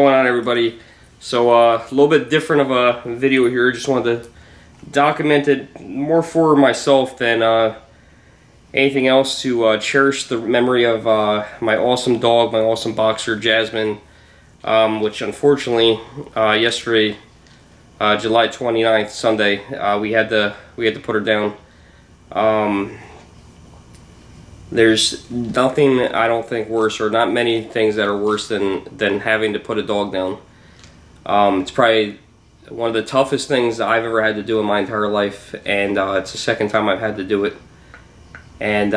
Going on, everybody? So a little bit different of a video here. Just wanted to document it more for myself than anything else, to cherish the memory of my awesome dog, my awesome boxer Jasmine, which unfortunately yesterday, July 29th, Sunday, we had to put her down. There's nothing, I don't think, worse, or not many things that are worse than having to put a dog down. It's probably one of the toughest things that I've ever had to do in my entire life, and it's the second time I've had to do it. And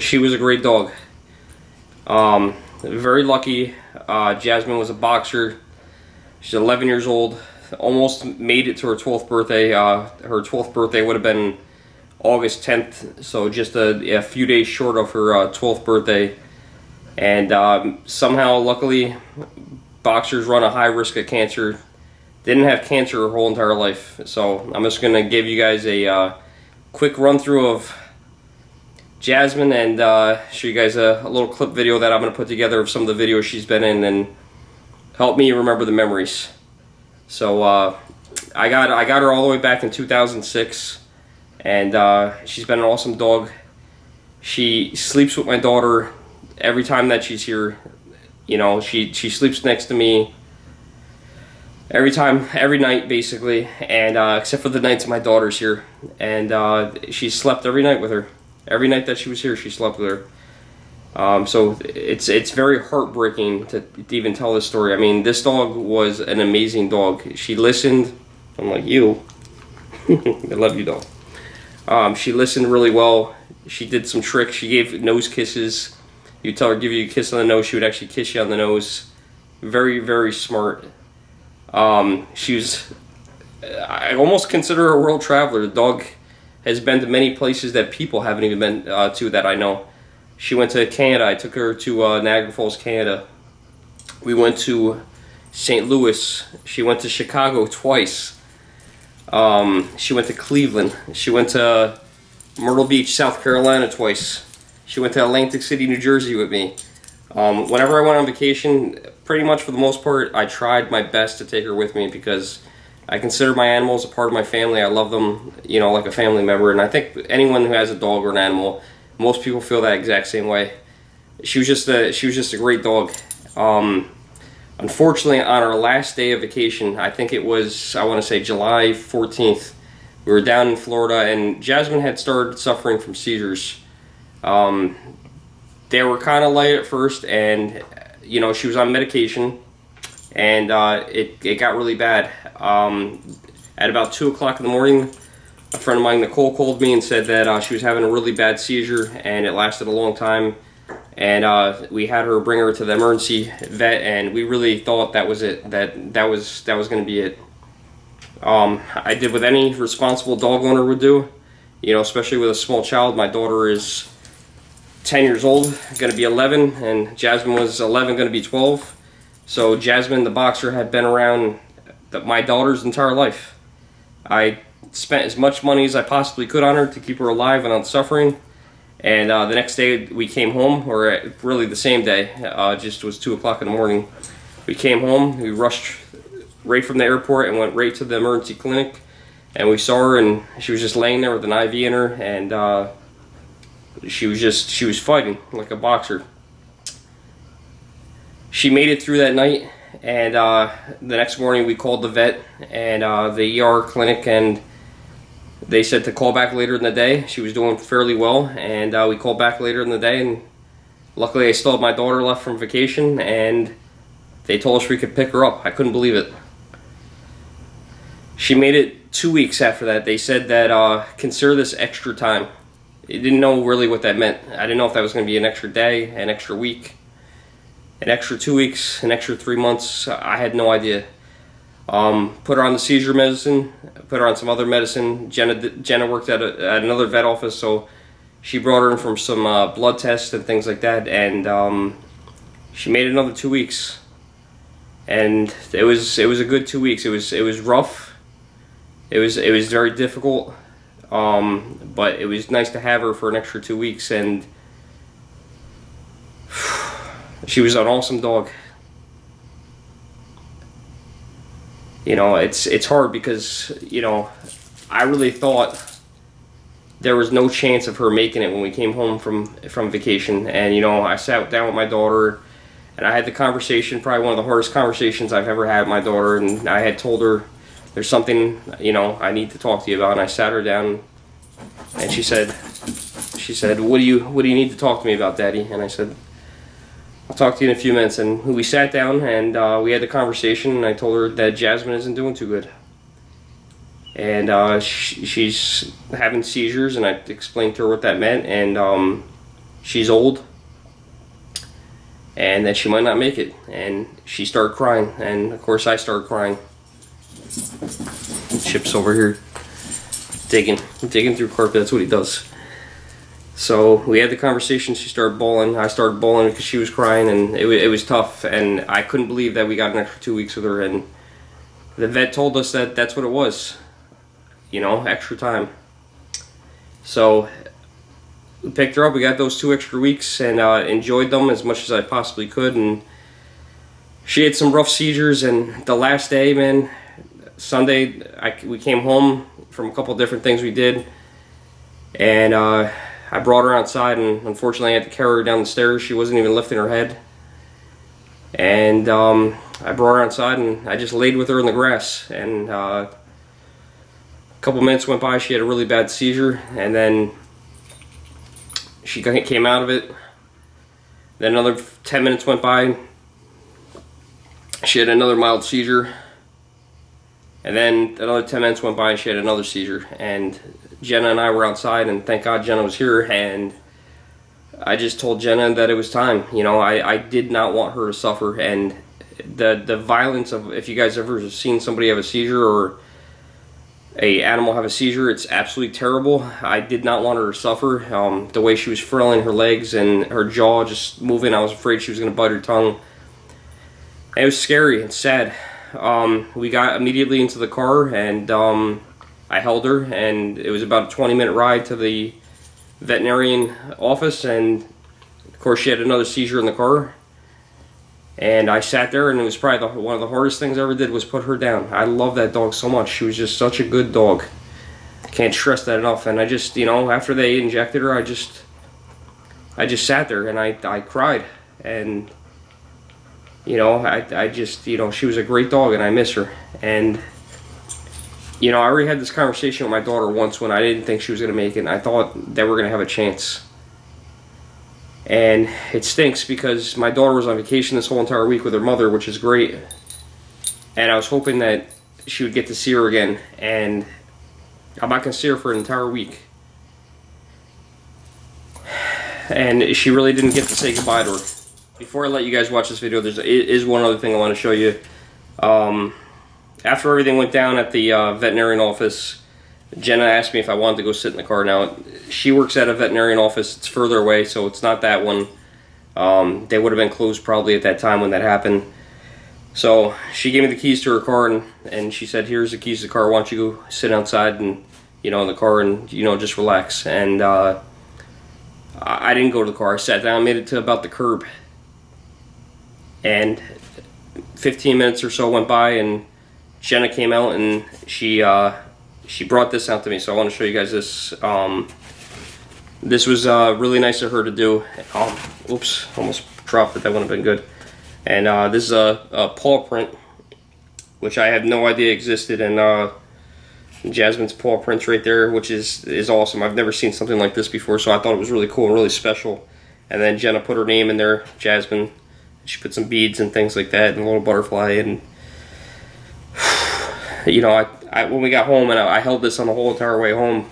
she was a great dog. Very lucky. Jasmine was a boxer. She's 11 years old. Almost made it to her 12th birthday. Her 12th birthday would have been August 10th, so just a few days short of her 12th birthday. And somehow, luckily, boxers run a high risk of cancer. Didn't have cancer her whole entire life. So I'm just going to give you guys a quick run through of Jasmine and show you guys a little clip video that I'm going to put together of some of the videos she's been in and help me remember the memories. So I got her all the way back in 2006. And she's been an awesome dog. She sleeps with my daughter every time that she's here. You know, she sleeps next to me every night basically, and except for the nights my daughter's here. And she slept every night with her. Every night that she was here, she slept with her. So it's very heartbreaking to even tell this story. I mean, this dog was an amazing dog. She listened. I'm like, you. I love you, dog. She listened really well. She did some tricks. She gave nose kisses. You tell her, give you a kiss on the nose, she would actually kiss you on the nose. Very, very smart. She was, I almost consider her a world traveler. The dog has been to many places that people haven't even been to, that I know. She went to Canada. I took her to Niagara Falls, Canada. We went to St. Louis. She went to Chicago twice. She went to Cleveland. She went to Myrtle Beach, South Carolina twice. She went to Atlantic City, New Jersey with me. Whenever I went on vacation, pretty much for the most part, I tried my best to take her with me because I consider my animals a part of my family. I love them, you know, like a family member. And I think anyone who has a dog or an animal, most people feel that exact same way. She was just a great dog. Unfortunately, on our last day of vacation, I think it was, I want to say July 14th, we were down in Florida, and Jasmine had started suffering from seizures. They were kind of light at first, and, you know, she was on medication, and it got really bad. At about 2 o'clock in the morning, a friend of mine, Nicole, called me and said that she was having a really bad seizure, and it lasted a long time. And we had her bring her to the emergency vet, and we really thought that was it. That was going to be it. I did what any responsible dog owner would do, you know, especially with a small child. My daughter is 10 years old, going to be 11, and Jasmine was 11, going to be 12. So Jasmine, the boxer, had been around my daughter's entire life. I spent as much money as I possibly could on her to keep her alive and not suffering. And the next day we came home, or really the same day, just was 2 o'clock in the morning. We came home, we rushed right from the airport and went right to the emergency clinic. And we saw her, and she was just laying there with an IV in her, and she was fighting like a boxer. She made it through that night, and the next morning we called the vet and the ER clinic, and they said to call back later in the day. She was doing fairly well, and we called back later in the day, and luckily I still had my daughter left from vacation, and they told us we could pick her up. I couldn't believe it. She made it 2 weeks after that. They said that consider this extra time. I didn't know really what that meant. I didn't know if that was going to be an extra day, an extra week, an extra 2 weeks, an extra 3 months. I had no idea. Put her on the seizure medicine, put her on some other medicine. Jenna worked at another vet office, so she brought her in from some blood tests and things like that, and she made it another 2 weeks. And it was a good 2 weeks. It was rough. It was very difficult, but it was nice to have her for an extra 2 weeks, and she was an awesome dog. you know, it's hard because, you know, I really thought there was no chance of her making it when we came home from vacation. And, you know, I sat down with my daughter and I had the conversation, probably one of the hardest conversations I've ever had with my daughter, and I had told her there's something, you know, I need to talk to you about. And I sat her down and she said, what do you need to talk to me about, Daddy? And I said, I'll talk to you in a few minutes. And we sat down and we had the conversation, and I told her that Jasmine isn't doing too good. And she's having seizures, and I explained to her what that meant, and she's old, and that she might not make it. And she started crying, and of course I started crying. Chip's over here digging through carpet. That's what he does. So we had the conversation. She started bawling. I started bawling because she was crying, and it was tough. And I couldn't believe that we got an extra 2 weeks with her. And the vet told us that that's what it was. You know, extra time. So we picked her up. We got those 2 extra weeks and enjoyed them as much as I possibly could. And she had some rough seizures. And the last day, man, Sunday, we came home from a couple different things we did. And I brought her outside, and unfortunately I had to carry her down the stairs. She wasn't even lifting her head. And I brought her outside, and I just laid with her in the grass. And a couple minutes went by. She had a really bad seizure, and then she came out of it. Then another 10 minutes went by. She had another mild seizure. And then another 10 minutes went by and she had another seizure. And Jenna and I were outside, and thank God Jenna was here. And I just told Jenna that it was time. You know, I did not want her to suffer. And the violence of, if you guys ever seen somebody have a seizure or a animal have a seizure, it's absolutely terrible. I did not want her to suffer. The way she was frilling her legs and her jaw just moving, I was afraid she was going to bite her tongue. And it was scary and sad. We got immediately into the car, and I held her, and it was about a 20-minute ride to the veterinarian office. And of course she had another seizure in the car, and I sat there, and it was probably one of the hardest things I ever did was put her down. I love that dog so much. She was just such a good dog. I can't stress that enough. And I just, you know, after they injected her, I just sat there and I cried. And you know, I just, you know, she was a great dog, and I miss her. And you know, I already had this conversation with my daughter once when I didn't think she was going to make it, and I thought that we're going to have a chance. And it stinks because my daughter was on vacation this whole entire week with her mother, which is great. And I was hoping that she would get to see her again, and I'm not going to see her for an entire week. And she really didn't get to say goodbye to her. Before I let you guys watch this video, there is one other thing I want to show you. After everything went down at the veterinarian office, Jenna asked me if I wanted to go sit in the car. Now, she works at a veterinarian office. It's further away, so it's not that one. They would have been closed probably at that time when that happened. So she gave me the keys to her car, and she said, here's the keys to the car. Why don't you go sit outside and, you know, in the car and, you know, just relax. And I didn't go to the car. I sat down, made it to about the curb. And 15 minutes or so went by, and Jenna came out, and she brought this out to me. So I want to show you guys this. This was really nice of her to do. Oops, almost dropped it. That wouldn't have been good. And this is a paw print, which I had no idea existed. And Jasmine's paw prints right there, which is awesome. I've never seen something like this before, so I thought it was really cool and really special. And then Jenna put her name in there, Jasmine. She put some beads and things like that, and a little butterfly. And you know, when we got home, and I held this on the whole entire way home.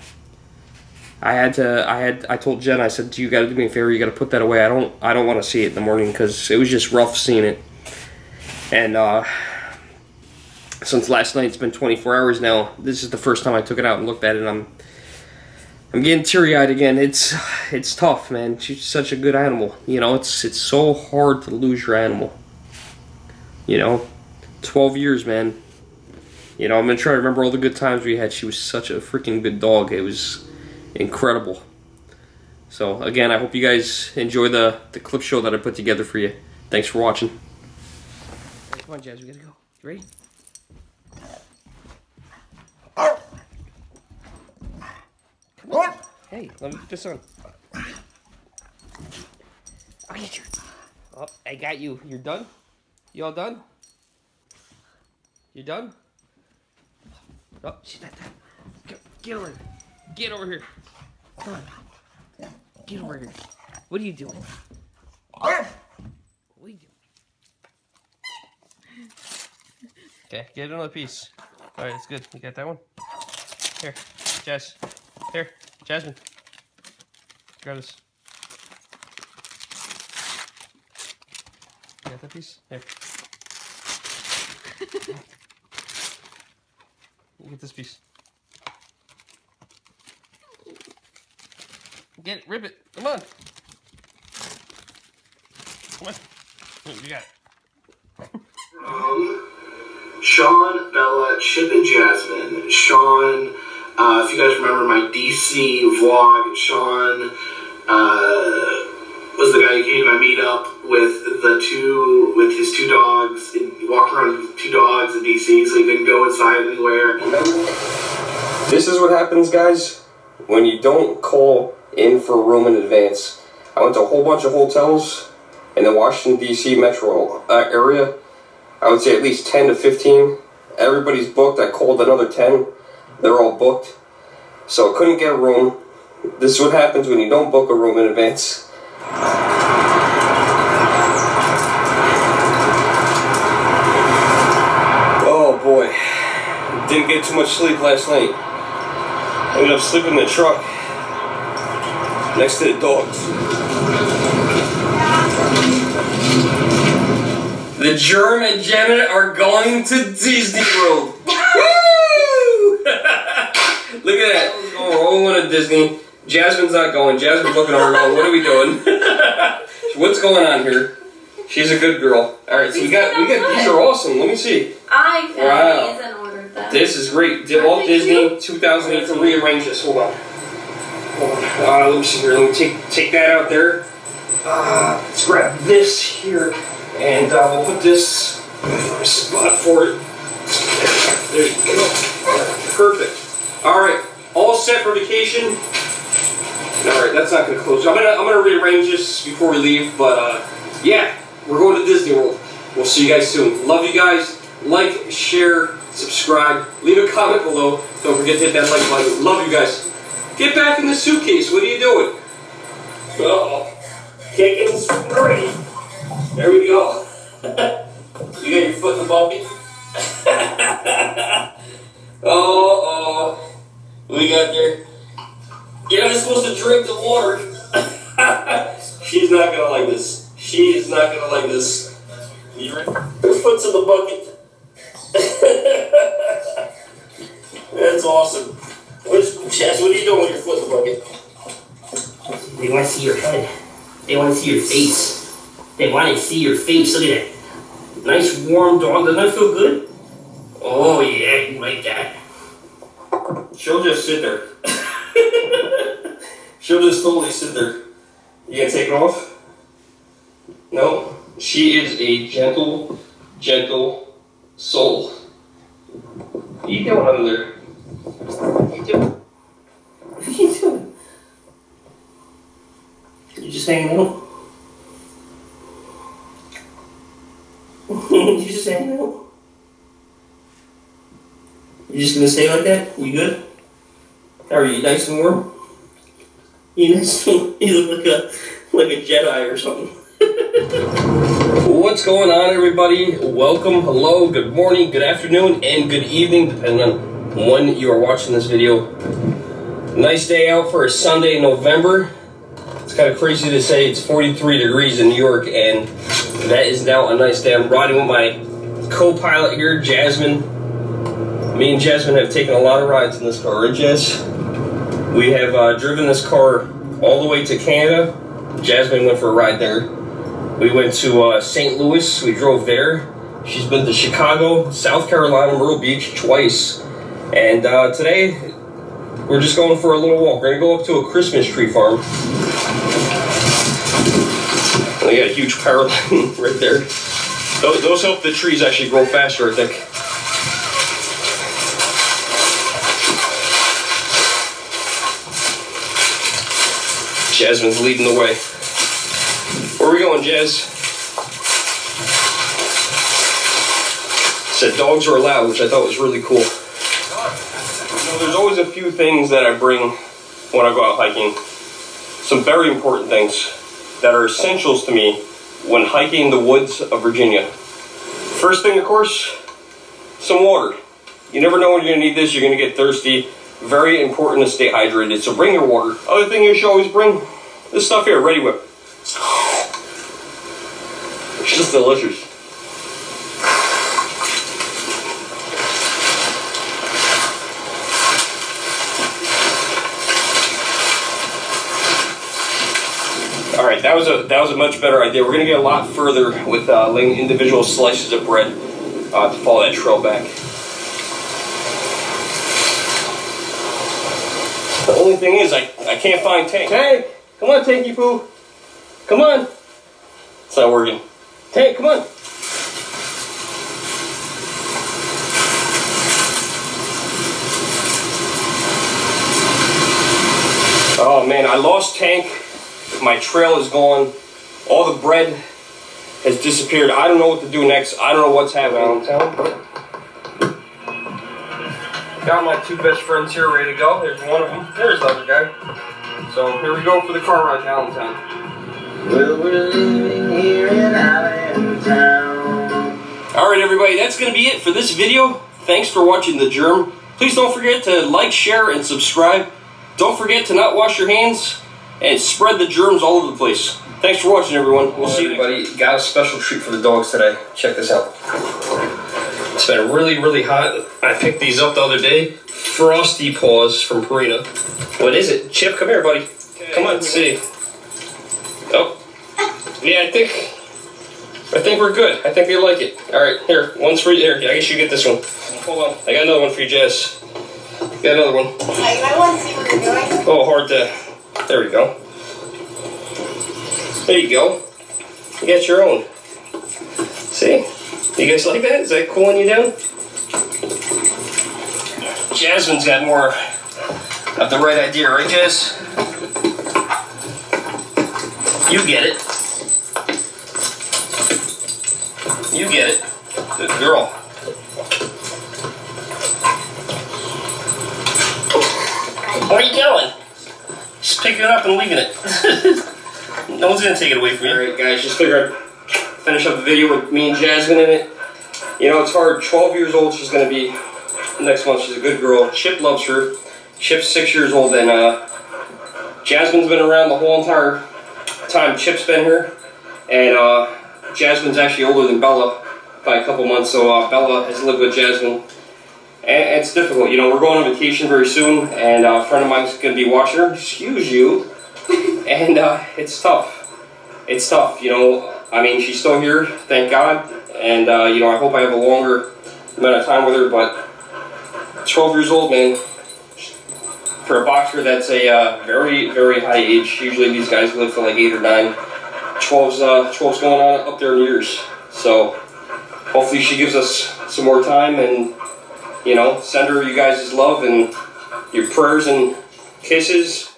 I told Jen, I said, you got to do me a favor. You got to put that away. I don't want to see it in the morning because it was just rough seeing it. And since last night, it's been 24 hours now. This is the first time I took it out and looked at it. I'm getting teary-eyed again. It's tough, man. She's such a good animal. You know, it's so hard to lose your animal. You know, 12 years, man. You know, I'm gonna try to remember all the good times we had. She was such a freaking good dog. It was incredible. So again, I hope you guys enjoy the clip show that I put together for you. Thanks for watching. Come on, Jazz, we gotta go. You ready? Hey, let me put this on. I'll get you. Oh, I got you. You're done? You all done? You done? Oh, she's not done. Get over here. Get over here. Come on. Get over here. What are you doing? What are you doing? Okay, get another piece. All right, that's good. You got that one? Here, Jess. Here, Jasmine. Grab this. You got that piece? Here. You get this piece. Get it, rip it. Come on. Come on. You got it. Sean, Bella, Chip, and Jasmine. Sean, if you guys remember my DC vlog, Sean was the guy who came to my meetup with his two dogs, and he walked around with 2 dogs in DC, so he couldn't go inside anywhere. This is what happens, guys, when you don't call in for a room in advance. I went to a whole bunch of hotels in the Washington, D.C. metro area. I would say at least 10 to 15. Everybody's booked. I called another 10. They're all booked. So I couldn't get a room. This is what happens when you don't book a room in advance. Oh boy. Didn't get too much sleep last night. Ended up sleeping in the truck next to the dogs. The Germ and Janet are going to Disney World. Woo! Look at that. We're all going to Disney. Jasmine's not going. Jasmine's looking over going, what are we doing? What's going on here? She's a good girl. Alright, so we got these are awesome. Let me see. I found these and ordered them. This is great. Walt Disney 2008 to rearrange this. Hold on. Let me see here. Let me take that out there. Let's grab this here. And we'll put this spot for it. There you go. Perfect. Alright. All set for vacation. Alright, that's not gonna close. I'm gonna rearrange this before we leave, but yeah, we're going to Disney World. We'll see you guys soon. Love you guys. Like, share, subscribe, leave a comment below. Don't forget to hit that like button. Love you guys. Get back in the suitcase. What are you doing? Uh-oh. Kicking straight. There we go. You got your foot in the bucket? Oh, we got there. You're not supposed to drink the water. She's not gonna like this. She is not gonna like this. You ready? Her foot's in the bucket. That's awesome. Chaz, what are you doing with your foot in the bucket? They want to see your head. They want to see your face. They want to see your face. Look at that. Nice warm dog. Doesn't that feel good? Oh yeah, you like that. She'll just sit there. She'll just totally sit there. You gonna take it off? No. She is a gentle, gentle soul. What are you doing under there? What are you doing? What are you doing? You just hanging out? You just hanging out? You just gonna stay like that? You good? How are you? Nice and warm? You nice and, you look like a Jedi or something. What's going on, everybody? Welcome, hello, good morning, good afternoon, and good evening, depending on when you are watching this video. Nice day out for a Sunday in November. It's kind of crazy to say it's 43 degrees in New York, and that is now a nice day. I'm riding with my co-pilot here, Jasmine. Me and Jasmine have taken a lot of rides in this car, right, Jess? We have driven this car all the way to Canada. Jasmine went for a ride there. We went to St. Louis. We drove there. She's been to Chicago, South Carolina, Myrtle Beach twice. And today, we're just going for a little walk. We're going to go up to a Christmas tree farm. They got a huge power line right there. Those help the trees actually grow faster, I think. Jasmine's leading the way. Where are we going, Jazz? Said dogs are allowed, which I thought was really cool. You know, there's always a few things that I bring when I go out hiking. Some very important things that are essentials to me when hiking the woods of Virginia. First thing, of course, some water. You never know when you're going to need this. You're going to get thirsty. Very important to stay hydrated, so bring your water. Other thing you should always bring, this stuff here, Ready Whip. It's just delicious. Alright, that was a much better idea. We're going to get a lot further with laying individual slices of bread to follow that trail back. The only thing is, I can't find Tank. Tank! Come on, Tanky Poo! Come on! It's not working. Tank, come on! Oh man, I lost Tank. My trail is gone. All the bread has disappeared. I don't know what to do next. I don't know what's happening. Got my two best friends here ready to go. There's one of them. There's the other guy. So here we go for the car ride to Allentown. Well, we're living here in Allentown. Alright everybody, that's going to be it for this video. Thanks for watching the Germ. Please don't forget to like, share, and subscribe. Don't forget to not wash your hands and spread the germs all over the place. Thanks for watching, everyone. We'll see you. Everybody, got a special treat for the dogs today. Check this out. It's been really, really hot. I picked these up the other day. Frosty Paws from Purina. What is it? Chip, come here, buddy. Okay. Come on, see. Oh. Yeah, I think we're good. I think they like it. Alright, here. One's for you. Here, I guess you get this one. Hold on. I got another one for you, Jess. Got another one. I want to see what you're doing. Oh, hard to... There we go. There you go. You got your own. See? You guys like that? Is that cooling you down? Jasmine's got more of the right idea, right, Jazz? You get it. You get it. Good girl. Where are you going? Just picking it up and leaving it. No one's gonna take it away from you. Alright guys, just figured I'd finish up the video with me and Jasmine in it. You know, it's hard. 12 years old she's gonna be next month. She's a good girl. Chip loves her. Chip's 6 years old, and Jasmine's been around the whole entire time Chip's been here. And Jasmine's actually older than Bella by a couple months, so Bella has lived with Jasmine. And it's difficult, you know, we're going on vacation very soon, and a friend of mine's going to be watching her, excuse you, and it's tough. It's tough, you know, I mean, she's still here, thank God, and, you know, I hope I have a longer amount of time with her, but 12 years old, man, for a boxer, that's a very, very high age. Usually these guys live for like 8 or 9. 12's going on up there in years, so hopefully she gives us some more time, and you know, send her you guys' love and your prayers and kisses.